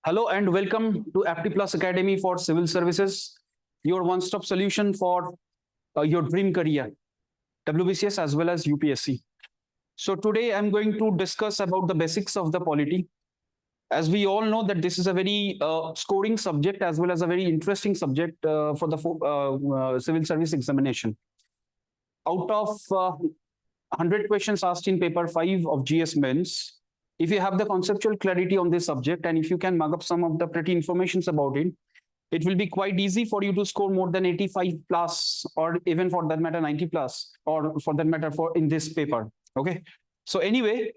Hello and welcome to APTI Plus Academy for Civil Services, your one-stop solution for your dream career, WBCS as well as UPSC. So today I'm going to discuss about the basics of the polity. As we all know that this is a very scoring subject as well as a very interesting subject for the civil service examination. Out of 100 questions asked in paper 5 of GS Mains, if you have the conceptual clarity on this subject and if you can mug up some of the pretty informations about it, it will be quite easy for you to score more than 85 plus, or even for that matter 90 plus, or for that matter for in this paper. Okay. So anyway,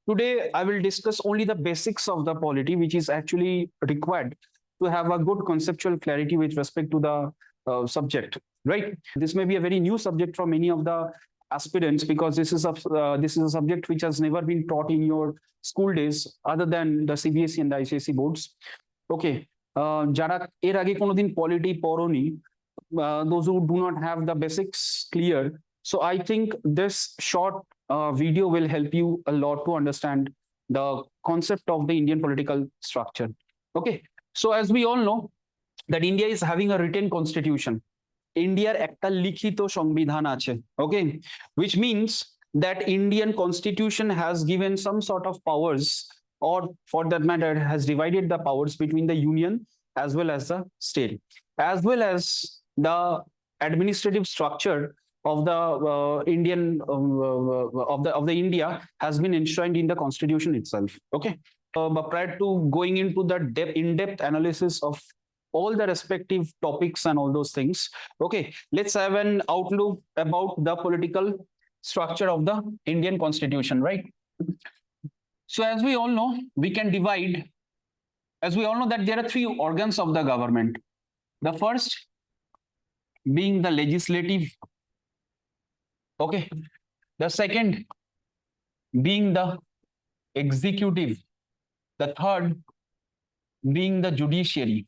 today I will discuss only the basics of the polity, which is actually required to have a good conceptual clarity with respect to the subject. Right. This may be a very new subject for many of the aspirants because this is a subject which has never been taught in your school days other than the CBSE and the ICSE boards. Okay. Jara er age kono din polity poroni, those who do not have the basics clear. So I think this short video will help you a lot to understand the concept of the Indian political structure. Okay. So as we all know that India is having a written constitution. Indiaর একটা লিখিত সংবিধান আছে, okay, which means that Indian constitution has given some sort of powers, or for that matter has divided the powers between the union as well as the state, as well as the administrative structure of the Indian of the India has been enshrined in the constitution itself. Okay, but prior to going into the in-depth analysis of all the respective topics and all those things, okay, let's have an outlook about the political structure of the Indian constitution, right? So as we all know, we can divide, as we all know that there are three organs of the government. The first being the legislative, okay, the second being the executive, the third being the judiciary.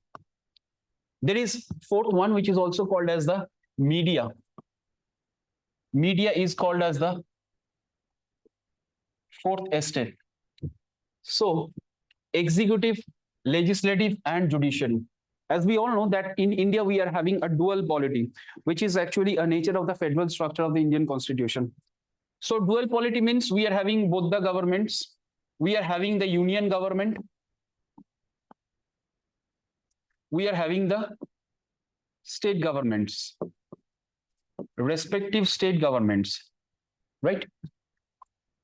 There is fourth one, which is also called as the media. Media is called as the fourth estate. So executive, legislative and judiciary. As we all know that in India we are having a dual polity, which is actually a nature of the federal structure of the Indian constitution. So dual polity means we are having both the governments. We are having the union government. We are having the state governments, respective state governments, right?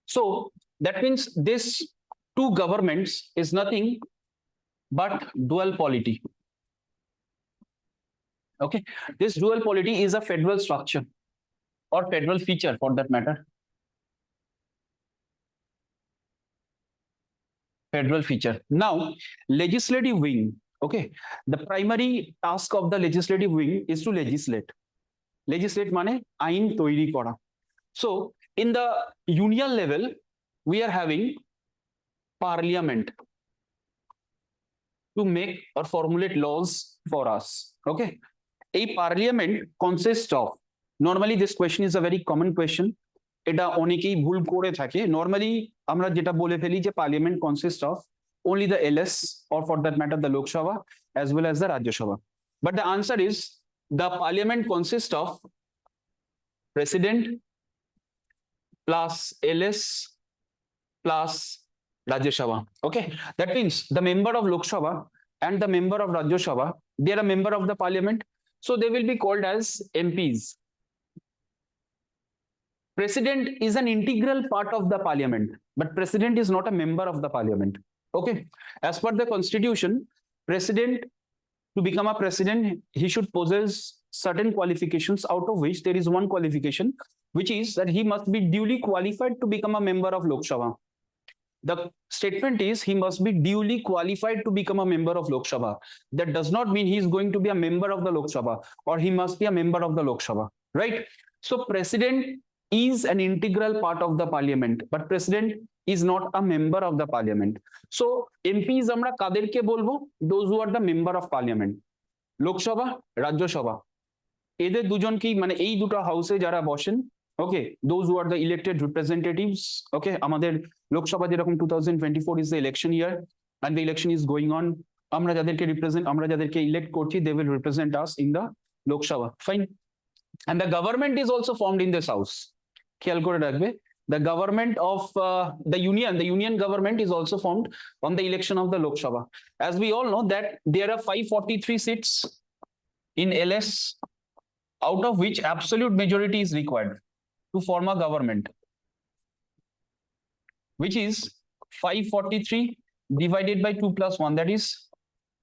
So that means this two governments is nothing but dual polity. Okay, this dual polity is a federal structure or federal feature for that matter. Federal feature. Now, legislative wing. Okay, the primary task of the legislative wing is to legislate. Legislate mane ain toiri kora. So in the union level, we are having parliament to make or formulate laws for us. Okay, a parliament consists of, normally this question is a very common question. এটা অনেকেই ভুল করে থাকে। Normally আমরা যেটা বলে ফেলি যে parliament consists of only the LS, or for that matter the Lok Sabha as well as the Rajya Sabha. But the answer is the parliament consists of president plus LS plus Rajya Sabha. Okay, that means the member of Lok Sabha and the member of Rajya Sabha, they are a member of the parliament, so they will be called as MPs. President is an integral part of the parliament, but president is not a member of the parliament. Okay, as per the constitution, president, to become a president, he should possess certain qualifications, out of which there is one qualification, which is that he must be duly qualified to become a member of Lok Sabha. The statement is he must be duly qualified to become a member of Lok Sabha. That does not mean he is going to be a member of the Lok Sabha or he must be a member of the Lok Sabha, right? So president is an integral part of the parliament, but president is not a member of the parliament. So MPs আমরা কাদেরকে বলবো? Those who are the member of parliament. Lok Sabha, Rajya Sabha, এদের দুজনকেই, মানে এই দুটো হাউসে যারা বসেন, ওকে, those who are the elected representatives, okay, আমাদের লোকসভা যেরকম 2024 is the election year, and the election is going on. আমরা যাদেরকে elect করছি, they will represent us in the Lok Sabha. Fine. And the government is also formed in this house. খেয়াল করে রাখবে, the government of the union government is also formed on the election of the Lok Sabha. As we all know that there are 543 seats in LS, out of which absolute majority is required to form a government, which is 543 divided by 2 plus 1, that is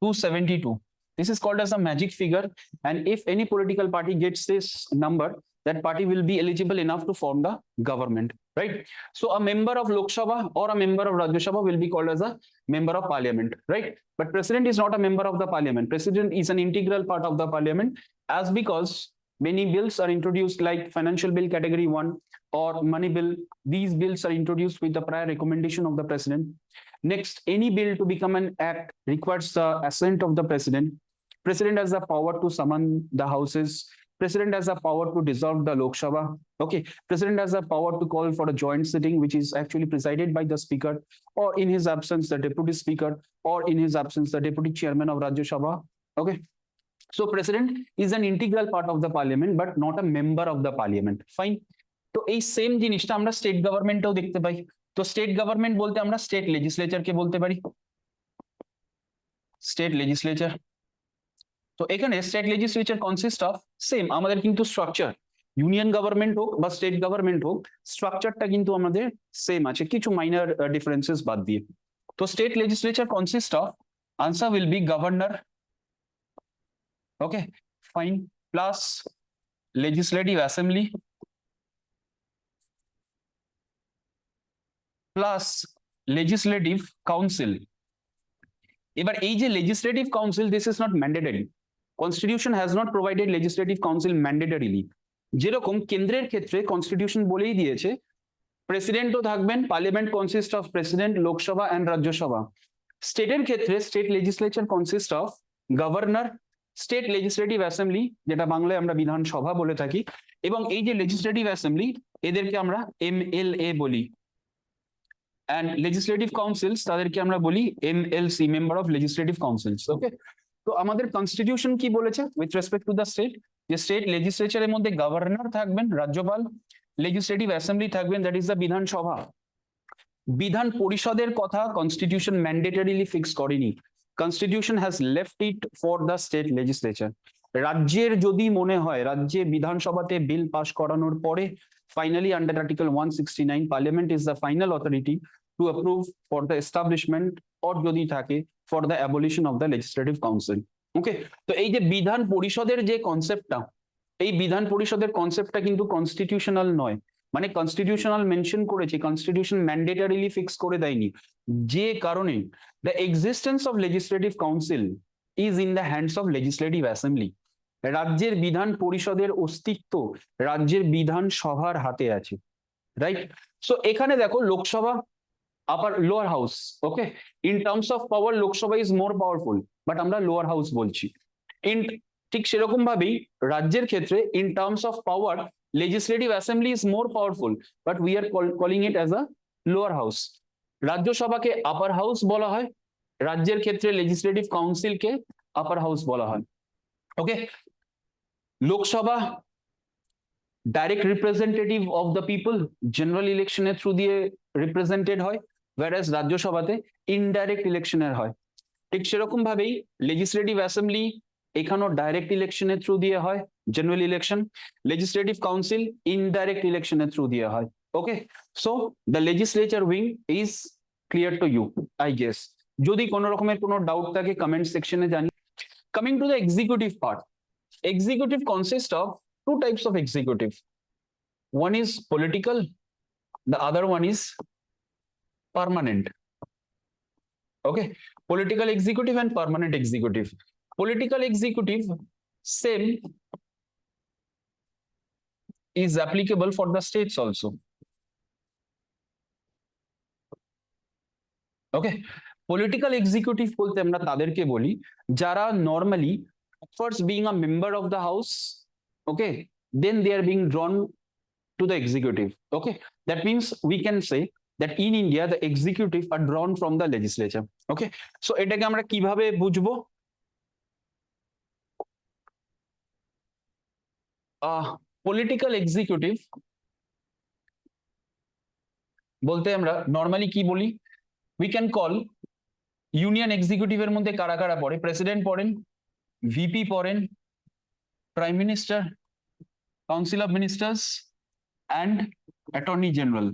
272. This is called as a magic figure, and if any political party gets this number, that party will be eligible enough to form the government, right? So a member of Lok Sabha or a member of Rajya Sabha will be called as a member of parliament, right? But president is not a member of the parliament. President is an integral part of the parliament, as because many bills are introduced like financial bill category 1 or money bill. These bills are introduced with the prior recommendation of the president. Next, any bill to become an act requires the assent of the president. President has the power to summon the houses. President has the power to dissolve the Lok Sabha. Okay, president has the power to call for a joint sitting, which is actually presided by the speaker, or in his absence, the deputy speaker, or in his absence, the deputy chairman of Rajya Sabha. Okay, so president is an integral part of the parliament, but not a member of the parliament. Fine. তো এই same জিনিসটা আমরা state গভর্নমেন্টেও দেখতে পাই। তো state government বলতে আমরা state লেজিসলেচারকে বলতে পারি, স্টেট লেজিসলেচার। তো এখানে state legislature consist of same, আমাদের কিন্তু স্ট্রাকচার ইউনিয়ন গভর্নমেন্ট হোক বা স্টেট গভর্নমেন্ট হোক, স্ট্রাকচারটা কিন্তু আমাদের সেম আছে, কিছু মাইনর ডিফারেন্সেস বাদ দিয়ে। তো state legislature consist of, answer will be governor, okay fine, plus legislative assembly plus legislative council। এবার এই যে legislative council, this is not mandatory. Constitution has not provided legislative council mandatorily. যেরকম কেন্দ্রের ক্ষেত্রে constitution বলেই দিয়েছে প্রেসিডেন্টও থাকবেন, parliament consist of president, Lok Sabha and Rajya Sabha. স্টেটের ক্ষেত্রে state legislature consist of governor, state legislative assembly, যেটা বাংলায় আমরা বিধানসভা বলে থাকি, এবং এই যে লেজিসলেটিভ অ্যাসেম্বলি এদেরকে আমরা MLA বলি, and legislative councils তাদেরকে আমরা বলি MLC, member of legislative councils। ওকে, তো আমাদের কনস্টিটিউশন কি বলেছে with respect to the state, যে স্টেট লেজিসলেচারের মধ্যে গভর্নর থাকবেন, রাজ্যপাল, লেজিসলেটিভ অ্যাসেম্বলি থাকবেন, দ্যাট ইজ দ্য বিধানসভা। বিধান পরিষদের কথা কনস্টিটিউশন ম্যান্ডেটরিলি ফিক্স করেনি, constitution has left it for the state legislature. রাজ্যের যদি মনে হয়, রাজ্যে বিধানসভাতে বিল পাস করানোর পরে finally under article 169 parliament is the final authority to approve for the establishment or যদি থাকে for the abolition of the legislative council। ওকে, তো এই যে বিধান পরিষদের যে কনসেপ্টটা, এই বিধান পরিষদের কনসেপ্টটা কিন্তু কনস্টিটিউশনাল নয়, মানে কনস্টিটিউশনাল মেনশন করেছে, কনস্টিটিউশন ম্যান্ডেটরিলি ফিক্স করে দেয়নি, যে কারণে the existence of legislative council is in the hands of legislative assembly। রাজ্যের বিধান পরিষদের অস্তিত্ব রাজ্যের বিধানসভার হাতে আছে, রাইট? সো এখানে দেখো Lok Sabha upper lower house, okay, in terms of power Lok Sabha is more powerful, but আমরা লোয়ার হাউস বলছি। ঠিক সেরকম ভাবেই রাজ্যের ক্ষেত্রে in terms of power legislative assembly is more powerful, but we are calling it as a lower house. রাজ্যসভাকে upper house বলা হয়, রাজ্যের ক্ষেত্রে লেজিসলেটিভ কাউন্সিলকে আপার হাউস বলা হয়। Okay, Lok Sabha direct representative of the people, general ইলেকশনের থ্রু দিয়ে রিপ্রেজেন্টেড হয়, whereas রাজ্যসভাতে ইনডাইরেক্ট ইলেকশনের হয়। ঠিক সেরকম ভাবেই লেজিসলেটিভ অ্যাসেম্বলি এখানেও ডাইরেক্ট ইলেকশনের থ্রু দিয়ে হয়, general election, legislative council indirect ইলেকশনের থ্রু দিয়ে হয়। Okay, so the legislature wing is clear to you, I guess. যদি কোনো রকমের কোনো ডাউট থাকে কমেন্ট সেকশনে জানি। Coming to the executive part, executive consists of two types of executive. One is political, the other one is permanent. Okay, political executive and permanent executive. Political executive same is applicable for the states also. Okay, political executive বলতে আমরা তাদেরকে বলি যারা normally first being a member of the house, okay, then they are being drawn to the executive. Okay, that means we can say that in India the executive are drawn from the legislature. Okay, so এটাকে আমরা কিভাবে বুঝবো? Political executive বলতে আমরা normally কি বলি? We can call union এক্সিকিউটিভের মধ্যে কারা কারা পড়ে? প্রেসিডেন্ট পড়েন, ভিপি পড়েন, prime minister, council of ministers and attorney general.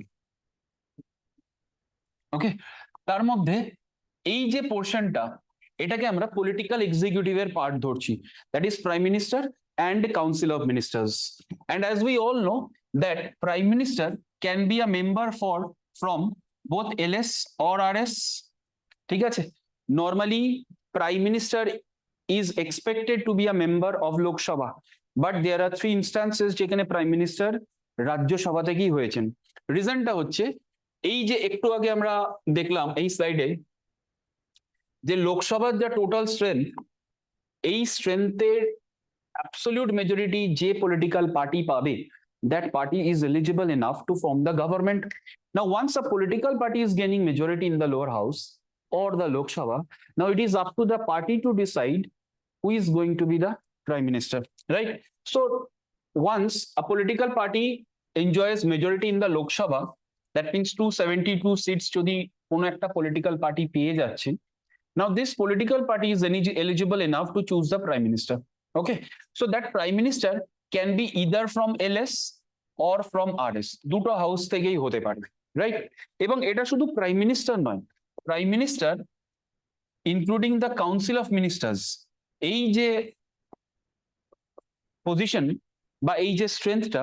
Okay, তার মধ্যে এই যে পোর্শনটা, এটাকে আমরা পলিটিক্যাল এক্সিকিউটিভের পার্ট ধরছি, that is prime minister and council of ministers. And as we all know that prime minister can be a member from both LS or RS. ঠিক আছে, normally prime minister is expected to be a member of Lok Sabha, but there are 3 instances যেখানে prime minister রাজ্য সভা থেকেই হয়েছেন। রিজনটা হচ্ছে এই যে একটু আগে আমরা দেখলাম এই স্লাইডে যে লোকসভার যা টোটাল স্ট্রেংথ, এই স্ট্রেংথের absolute majority যে political party পাবে, that party is eligible enough to form the government. Now once a political party is gaining majority in the lower house or the Lok Sabha, now it is up to the party to decide who is going to be the prime minister, right? So once a political party enjoys majority in the Lok Sabha, that means 272 seats যদি কোনো একটা political party পেয়ে যাচ্ছে, now this political party is eligible enough to choose the prime minister. Okay, so that prime minister can be either from LS or from RS, দুটো house থেকেই হতে পারে, right? এবং এটা শুধু প্রাইম মিনিস্টার নয়, prime minister including the council of ministers, এই যে পজিশন বা এই যে স্ট্রেংথটা,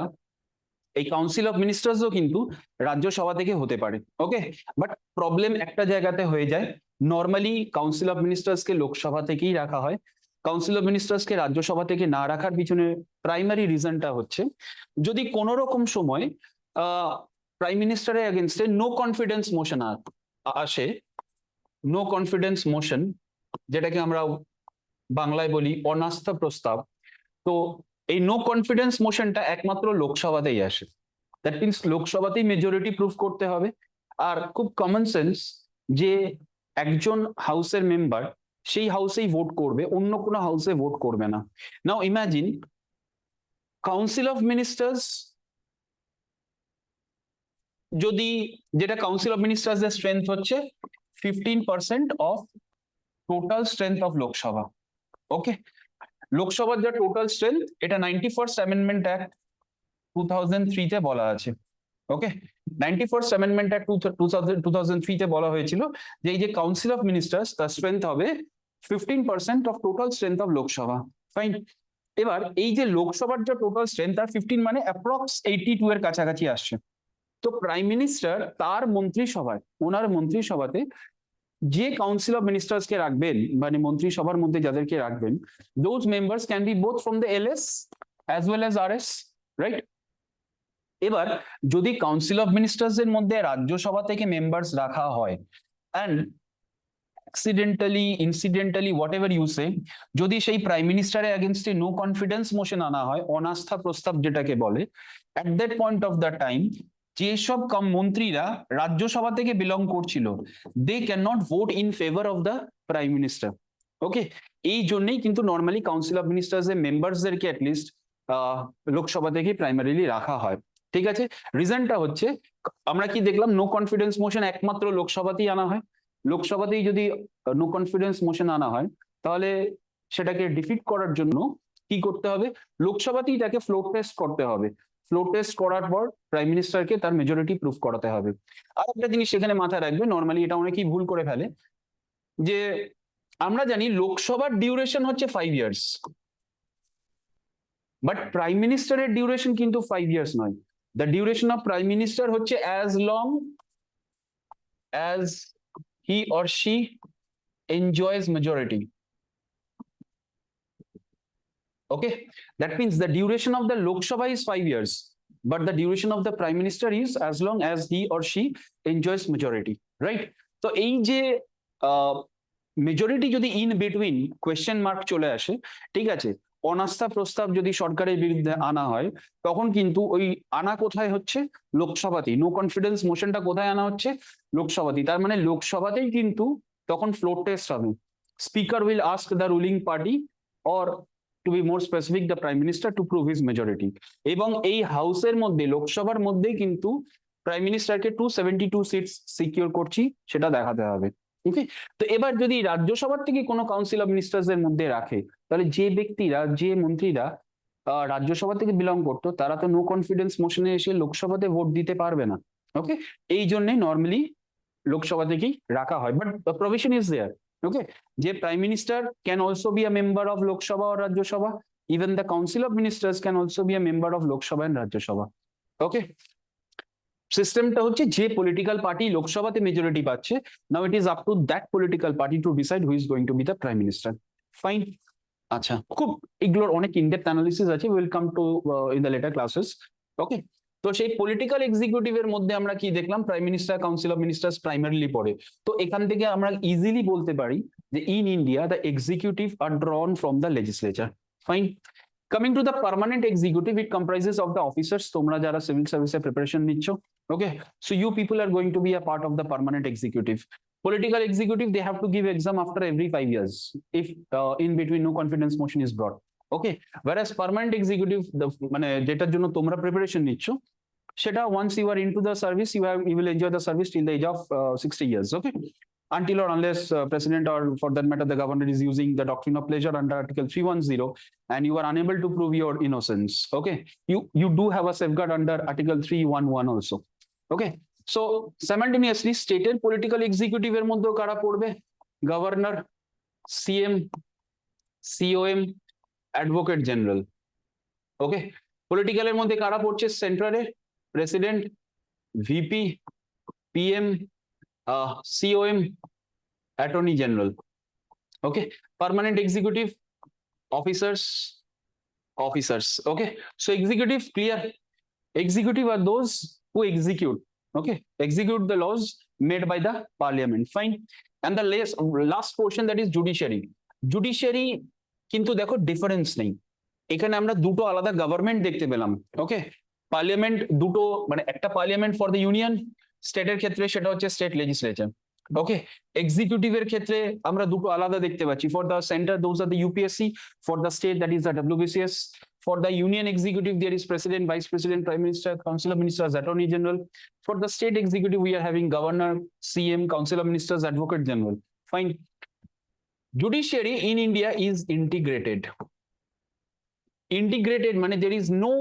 এই কাউন্সিল অফ মিনিস্টার্সও কিন্তু রাজ্যসভা থেকে হতে পারে। ওকে, বাট প্রবলেম একটা জায়গাতে হয়ে যায়, নর্মালি কাউন্সিল অফ মিনিস্টার্সকে লোকসভা থেকেই রাখা হয়, কাউন্সিল অফ মিনিস্টার্সকে রাজ্যসভা থেকে না রাখার পিছনে প্রাইমারি রিজনটা হচ্ছে যদি কোনো রকম সময় প্রাইম মিনিস্টারের এগেনস্টে নো কনফিডেন্স মোশন আসে, নো কনফিডেন্স মোশন যেটাকে আমরা বাংলায় বলি অনাস্থা প্রস্তাব, তো এই নো কনফিডেন্স মোশনটা একমাত্র লোকসভাতেই আসে। দ্যাট মিনস লোকসভাতেই মেজরিটি প্রুভ করতে হবে। আর খুব কমন সেন্স যে একজন হাউসের মেম্বার সেই হাউসেই ভোট করবে, অন্য কোনো হাউসে ভোট করবে না। Now imagine council of ministers, যদি যেটা কাউন্সিল অফ মিনিস্টার্স এর স্ট্রেংথ হচ্ছে 15% of total strength of Lok Sabha. Okay, লোকসভার যা টোটাল স্ট্রেংথ, এটা 91st অ্যামেন্ডমেন্ট অ্যাক্ট 2003 তে বলা আছে। ওকে, 91st অ্যামেন্ডমেন্ট অ্যাক্ট 2003 তে বলা হয়েছিল যে এই যে কাউন্সিল অফ মিনিস্টার্স তার স্ট্রেংথ হবে 15% of total strength of Lok Sabha. Fine, এবার এই যে লোকসভার যে টোটাল স্ট্রেংথ তার 15 মানে অ্যাপ্রক্স 82 এর কাছাকাছি আসছে। তো প্রাইম মিনিস্টার তার মন্ত্রিসভায়, ওনার মন্ত্রিসভাতে যে কাউন্সিল অফ মিনিস্টার্স কে রাখবেন, মানে মন্ত্রিসভার মধ্যে যাদেরকে রাখবেন, those members can be both from the LS as well as RS, right? এবার যদি কাউন্সিল অফ মিনিস্টার্স এর মধ্যে রাজ্যসভা থেকে মেম্বার্স রাখা হয় and accidentally, incidentally, whatever you say, যদি সেই প্রাইম মিনিস্টারের এগেইনস্টে নো কনফিডেন্স মোশন আনা হয়, অনাস্থা প্রস্তাব যেটাকে বলে, at that point of the time যেসব মন্ত্রীরা রাজ্যসভা থেকে বিলং করছিল, they cannot vote in favor of the prime minister. ওকে, এই জন্যই কিন্তু নর্মালি কাউন্সিল অফ মিনিস্টার্স এর মেম্বারসদেরকে অ্যাটলিস্ট লোকসভা থেকে প্রাইমারিলি রাখা হয়। ঠিক আছে, রিজনটা হচ্ছে আমরা কি দেখলাম, নো কনফিডেন্স মোশন একমাত্র লোকসভাতেই আনা হয়। লোকসভাতেই যদি নো কনফিডেন্স মোশন আনা হয়, তাহলে সেটাকে ডিফিট করার জন্য কি করতে হবে, লোকসভাতেই তাকে ফ্লোর টেস্ট করতে হবে। ফ্লোর টেস্ট করার পর প্রাইম মিনিস্টারকে তার মেজরিটি প্রুফ করাতে হবে। আর একটা জিনিস সেখানে মাথায় রাখবে, নর্মালি এটা অনেকেই ভুল করে ফেলে, যে আমরা জানি লোকসভার ডিউরেশন হচ্ছে 5 ইয়ার্স, বাট প্রাইম মিনিস্টারের ডিউরেশন কিন্তু 5 ইয়ার্স নয়। The duration of prime minister হচ্ছে as long as he or she enjoys majority. Okay, that means the duration of the Lok Sabha is 5 years, but the duration of the prime minister is as long as he or she enjoys majority, right? So এই যে majority যদি in between question mark চলে আসে, ঠিক আছে, অনাস্থা প্রস্তাব যদি সরকারের বিরুদ্ধে আনা হয়, তখন কিন্তু ওই আনা কোথায় হচ্ছে? লোকসভাতেই। নো কনফিডেন্স মোশনটা কোথায় আনা হচ্ছে? লোকসভাতেই। তার মানে লোকসভাতেই কিন্তু তখন ফ্লোর টেস্ট হবে। Speaker will ask the ruling party or to be more specific the prime minister to prove his majority. এবং এই হাউসের মধ্যে, লোকসভার মধ্যেই কিন্তু প্রাইম মিনিস্টারকে 272 সিটস সিকিউর করছি সেটা দেখাতে হবে। ওকে, তো এবার যদি রাজ্যসভার থেকে কোনো কাউন্সিল অফ মিনিস্টার্স এর মধ্যে রাখে, তাহলে যে ব্যক্তিরা, যে মন্ত্রীরা রাজ্যসভা থেকে বিলং করতো, তারা তো নো কনফিডেন্স মোশনে এসে লোকসভাতে ভোট দিতে পারবে না। ওকে, এই জন্য নর্মালি লোকসভা থেকেই রাখা হয়, but provision is there. Okay, যে prime minister can also be a member of Lok Sabha or Rajya Sabha, even the council of ministers can also be a member of Lok Sabha and Rajya Sabha. Okay, সিস্টেমটা হচ্ছে যে পলিটিক্যাল পার্টি লোকসভাতে মেজরিটি পাচ্ছে, now it is up to that political party to decide who is going to be the prime minister. Fine. আচ্ছা, খুব এগুলোর অনেক in depth analysis আছে, will come to in the later classes. Okay, তো সেই political এক্সিকিউটিভের মধ্যে আমরা কি দেখলাম? Prime minister, council of ministers primarily পড়ে। তো এখান থেকে আমরা ইজিলি বলতে পারি যে in India the executive are drawn from the legislature. Fine. Coming to the permanent executive, it comprises of the officers. তোমরা যারা সিভিল সার্ভিসের প্রিপারেশন নিচ্ছ, okay, so you people are going to be a part of the permanent executive. Political executive, they have to give exam after every 5 years if in between no confidence motion is brought. Okay, whereas permanent executive, the মানে যেটার জন্য তোমরা preparation নিচ্ছ, সেটা once you are into the service, you will enjoy the service till the age of 60 years. Okay, until or unless president or for that matter the governor is using the doctrine of pleasure under article 310 and you are unable to prove your innocence. Okay, you do have a safeguard under article 311 also. Okay, so simultaneously স্টেটের political এক্সিকিউটিভের মধ্যেও কারা পড়বে? Governor, CM, COM, advocate general. Okay, পলিটিক্যালের মধ্যে কারা পড়ছে? সেন্ট্রালে president, VP, PM, COM, attorney general. Okay, permanent executive officers, officers. Okay, so executive clear. Executive are those who execute, okay, execute the laws made by the parliament. Fine. And the last portion, that is judiciary. Judiciary কিন্তু দেখো difference নেই, এখানে আমরা দুটো আলাদা government দেখতে পেলাম। ওকে, parliament দুটো, মানে একটা পার্লিয়ামেন্ট ফর দ্য ইউনিয়ন, স্টেটের ক্ষেত্রে সেটা হচ্ছে স্টেট লেজিসলেচার। ওকে, এক্সিকিউটিভের ক্ষেত্রে আমরা দুটো আলাদা দেখতে পাচ্ছি, for the centre those are the UPSC, for the state that is the WBCS, for the union executive there is president, vice president, prime minister, council of ministers, attorney general. For the state executive we are having governor, CM, council of ministers, advocate general. Fine. Judiciary in India is integrated. Integrated মানে there is no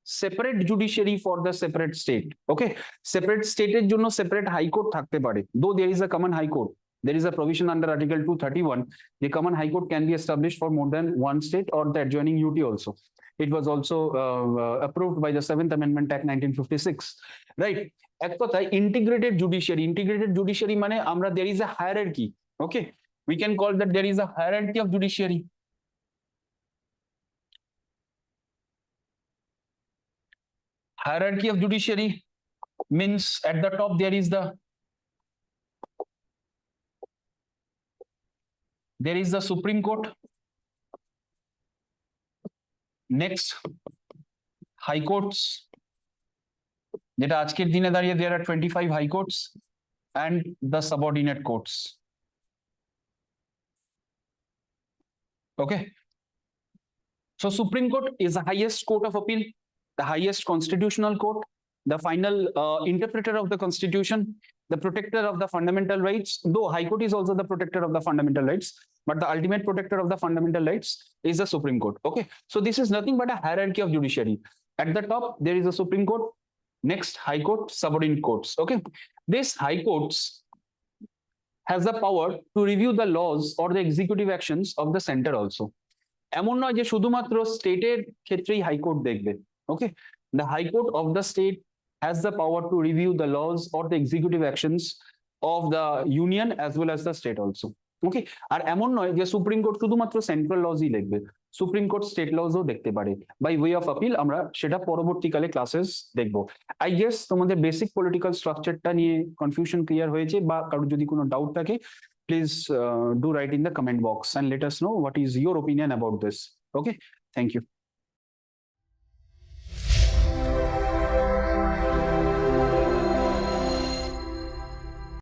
separate judiciary for the separate state. Okay, separate state এর জন্য separate high court থাকতে পারে, though there is a common high court. There is a provision under article 231, the common high court can be established for more than one state or the adjoining UT also. It was also approved by the 7th Amendment Act 1956, right? এক কথায় integrated judiciary মানে আমরা there is a hierarchy. Okay, we can call that there is a hierarchy of judiciary. Hierarchy of judiciary means at the top there is the Supreme Court, next high courts, যেটা আজকের দিনে দাঁড়িয়ে there are 25 high courts, and the subordinate courts. Okay, so Supreme Court is the highest court of appeal, the highest constitutional court, the final interpreter of the constitution, the protector of the fundamental rights, though High Court is also the protector of the fundamental rights, but the ultimate protector of the fundamental rights is the Supreme Court. Okay, so this is nothing but a hierarchy of judiciary. At the top there is a Supreme Court, next High Court, subordinate courts. Okay, this High Courts has the power to review the laws or the executive actions of the center also. এমন নয় যে শুধুমাত্র স্টেটের ক্ষেত্রেই high court দেখবে। ওকে, the High Court of the state has the power to review the laws or the executive actions of the union as well as the state also. ওকে, আর এমন নয় যে সুপ্রিম কোর্ট শুধুমাত্র সেন্ট্রাল লজই দেখবে, সুপ্রিম কোর্ট স্টেট লজও দেখতে পারে by way of appeal. আমরা সেটা পরবর্তীকালে ক্লাসেস দেখবো। আই গেস তোমাদের বেসিক পলিটিক্যাল স্ট্রাকচারটা নিয়ে কনফিউশন ক্লিয়ার হয়েছে, বা কারোর যদি কোনো ডাউট থাকে please do right in the comment box and let us know what is your opinion about this. Okay, Thank you.